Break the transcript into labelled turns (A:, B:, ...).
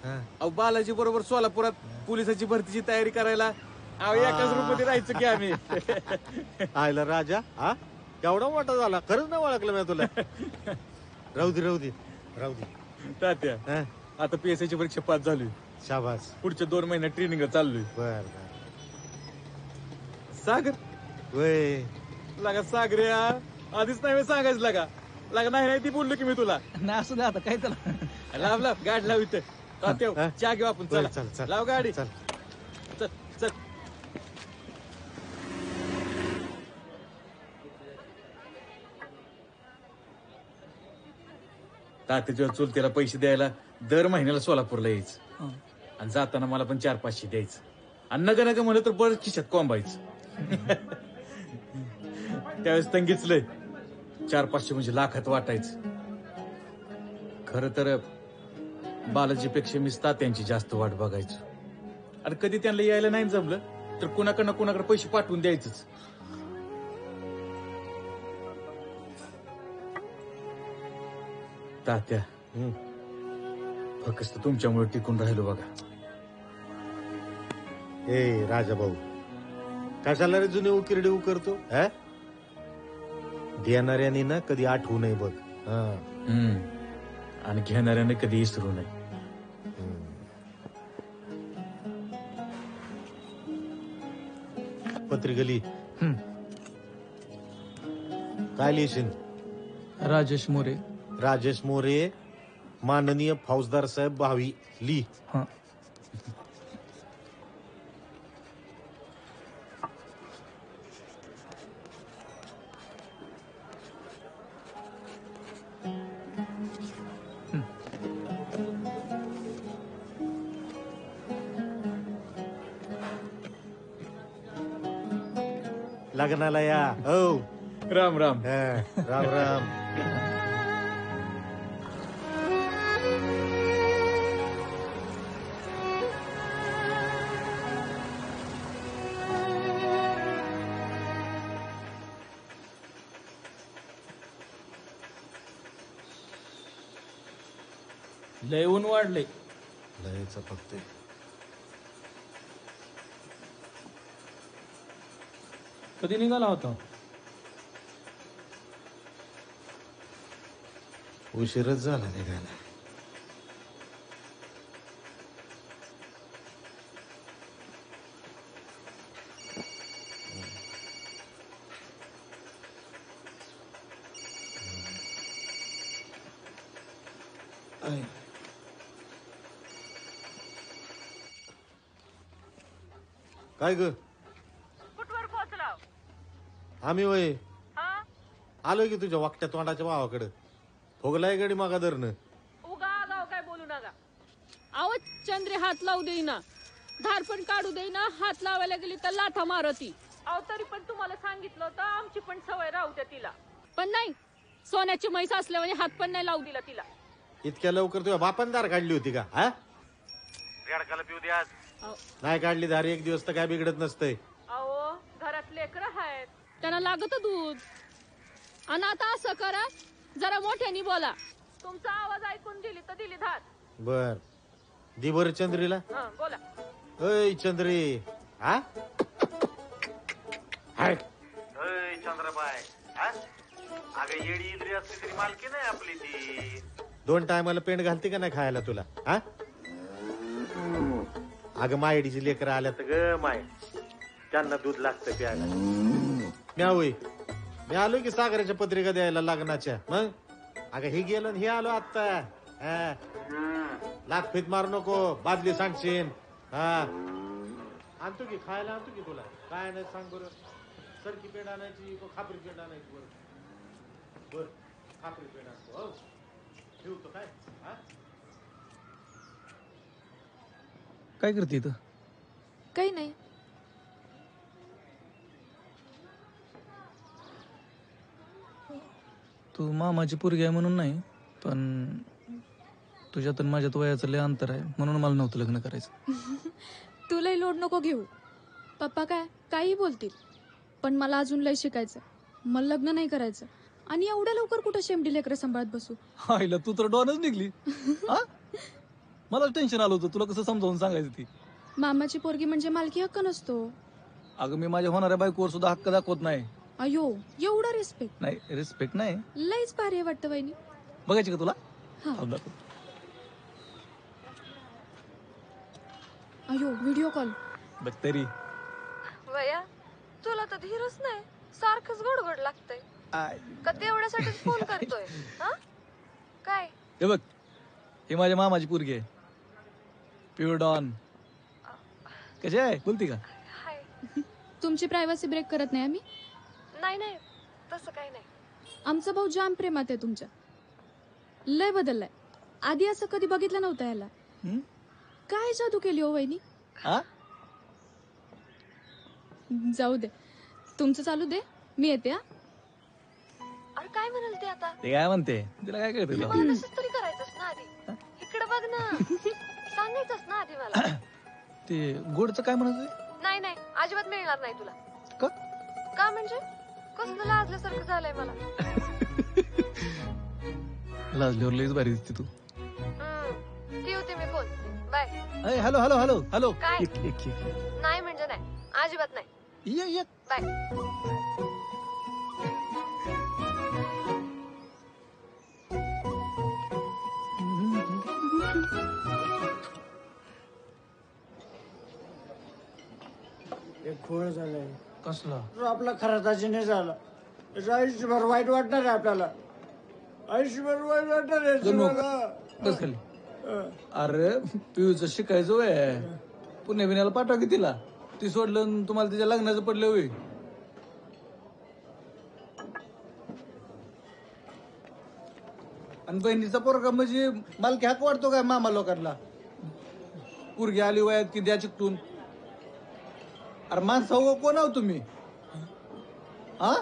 A: अहो बालाजी बरोबर सोलापुरात पोलिसाची भरतीची तयारी करायला अहो एकाच रूममध्ये राहायचं की आम्ही.
B: आयला राजा हा केवढा मोठा झाला खरंच नाही ओळखलं मी तुला. राहू दे राहू दे राहू दे.
A: तात्या आता पीएसआयची परीक्षा पास झाली.
B: शाबास.
A: पुढच्या 2 महिन्यात ट्रेनिंग चाललोय.
B: बर
A: सागर
B: वय
A: लगा सागऱ्या आधीच नाही सांगायचं लगा नाही ती बोललो की मी तुला.
C: नाही असू दे आता काय त्याला.
A: लाव गाडी लाव इथं. तात्या चहा घेऊ आपण. चला
B: चल चल
A: लाव गाडी.
B: चल
A: चल चल. तात्याच्या चुलतीला पैसे द्यायला दर महिन्याला सोलापूरला यायचं आणि जाताना मला पण 400-500 द्यायचं आणि नग नग म्हणलं तर बरं खिशात कोंबायचं. त्यावेळेस तंगीचलंय 400-500 म्हणजे लाखात वाटायचं. खर तर बालाजीपेक्षा मी तात्यांची जास्त वाट बघायचो आणि कधी त्यांना यायला नाही जमलं तर कुणाकडे पैसे पाठवून द्यायचंच. तात्या फक्त तुमच्यामुळे टिकून राहिलो बघा.
B: ए राजा भाऊ कशाला रे जुने उकिरडे उकरतो. देणाऱ्याने ना कधी आठवू नये बघ.
A: आणि घेणाऱ्याने कधी विसरू नये.
B: पत्रिकली काय लिहिशील.
C: राजेश मोरे.
B: राजेश मोरे माननीय फौजदार साहेब भावी ली.
C: हा
B: लग्नाला या. हो
A: राम राम.
B: राम राम.
C: लय ऊन वाढले.
B: लयच फक्त
C: कधी निघाला होता.
B: उशीरच झाला निघायला. काय ग
D: कुठवर पोहोचलाव.
B: आम्ही वय
D: हा
B: आलोय की तुझ्या वाकट्या तोंडाच्या भावाकडे. भोगलाय गडी मागा धरणं.
D: उगा आगाव काय बोलू नका. अहो चंद्रे हात लावू देईना धार पण काढू देईना. हात लावायला गेली तर लाथा मारती. अहो तरी पण तुम्हाला सांगितलं होतं आमची पण सवय राहू द्या तिला. पण नाही सोन्याची म्हैस असल्यामुळे हात पण नाही लावू दिला तिला.
B: इतक्या लवकर तुझ्या बापान दार काढली होती का. हा रेडकाला पिऊ द्या. नाही काढली दार एक दिवस तर काय बिघडत नसतंय.
D: अहो घरात लेकर आहेत त्यांना लागत दूध. आणि आता असं करा जरा मोठ्यानी बोला. तुमचा आवाज ऐकून दिली तर दिली धार.
B: बर दि बर चंद्रीला.
D: बोला.
B: अय चंद्री. हा
E: चंद्रबाई अगं येडी इद्री असली तरी मालकी नाही आपली ती.
B: 2 टायमाला पेंट घालते का नाही खायला तुला. हा अगं मायडीची लेकर आल्या तर ग माय त्यांना दूध लागतं प्यायला. म्या होय मी आलो की सागराच्या पत्रिका द्यायला लग्नाच्या. मग अगं हे गेलं हे आलो आत्ता. लाथफीत मारू नको बादली सांगशील. हा आणतो की खायला आणतो की तुला. काय नाही सांग बरं. सरकी पेंड आणायची खापरी पेंड आणायची. बर खापरी पेंड आणतो. हो ठेवतो काय. हा
C: काय करते इथं.
F: काही नाही.
C: तू मामाची पोरगी आहे म्हणून नाही पण तुझ्यात आणि माझ्यात वयाचं लय अंतर आहे म्हणून मला नव्हतं लग्न करायचं.
F: तुलाही लोड नको घेऊ. पप्पा काय काही बोलतील पण मला अजून लय शिकायचं. मला लग्न नाही करायचं आणि एवढ्या लवकर कुठं शेमडी लेकरं सांभाळत बसू.
C: आईला तू तर डॉनच निघली. मला टेन्शन आलं होतं तुला कसं समजावून सांगायचं ती.
F: मामाची पोरगी म्हणजे मालकी हक्क नसतो.
C: अगं मी माझ्या होणाऱ्या बायकोवर सुद्धा हक्क दाखवत नाही.
F: अयो एवढा रिस्पेक्ट.
C: नाही रिस्पेक्ट नाही.
F: लईच भारी आहे वाटतं वहिनी.
C: बघायची का तुला?
F: हा.
C: थांब दाखव.
F: अयो व्हिडिओ कॉल.
C: बघ तरी.
G: वया तुला तर धीरच नाही, सारखंच गडबड लागतंय. का तेवढ्यासाठीच फोन करतोय? हा काय?
C: हे बघ हे माझ्या मामाची पोरगी आहे, प्युअर डॉन. कशी आहे बोलती का?
G: हाय.
F: तुमची प्रायव्हसी ब्रेक करत नाही आम्ही.
G: नाही नाही तसं काही नाही.
F: आमचा भाऊ जाम प्रेमात आहे तुमच्या. लय बदललाय. आधी असं कधी बघितलं नव्हतं याला.
C: हम्म?
F: काय जादू केली हो वहिनी.
C: हा
F: जाऊ दे तुमचं चालू दे, मी येते. हा
G: अरे काय म्हणाल ते आता?
C: ते काय म्हणते तिला काय कळत तुला?
G: मला तसंच तरी करायचंच ना आधी. इकडे बघ ना, सांगायचंच ना आधी मला.
C: ते गोडचं काय म्हणत
G: नाही नाही अजिबात मिळणार नाही तुला.
C: का?
G: का म्हणजे कसलं लाजल्यासारखं झालंय मला.
C: लाजल्यावर लईच भारी दिसते तू.
G: ठेवते मी phone. Bye.
C: Hello hello hello hello.
G: काय?
C: एक
G: नाही म्हणजे नाही, अजिबात नाही.
C: ये
G: बाय.
H: एक खोळ झालाय.
C: कसला?
H: तो आपला खरा दाजीने झाला. त्याचं आयुष्यभर वाईट वाटणार आहे आपल्याला. आयुष्यभर वाईट वाटणार आहे
C: जणू
H: जीवाला.
C: बस खाली. अरे पिऊचं शिकायचं वय पुण्या बिण्याला पाठवा की तिला. ती सोडलं आणि तुम्हाला तिच्या लग्नाचं पडलं होय. आणि बहिणीचा पोरगा म्हणजे मालकी हाक वाटतो काय मामा लोकांना? पोरगी आली वयात की द्या चिकटून. अरे माणसा कोण आहो तुम्ही? हा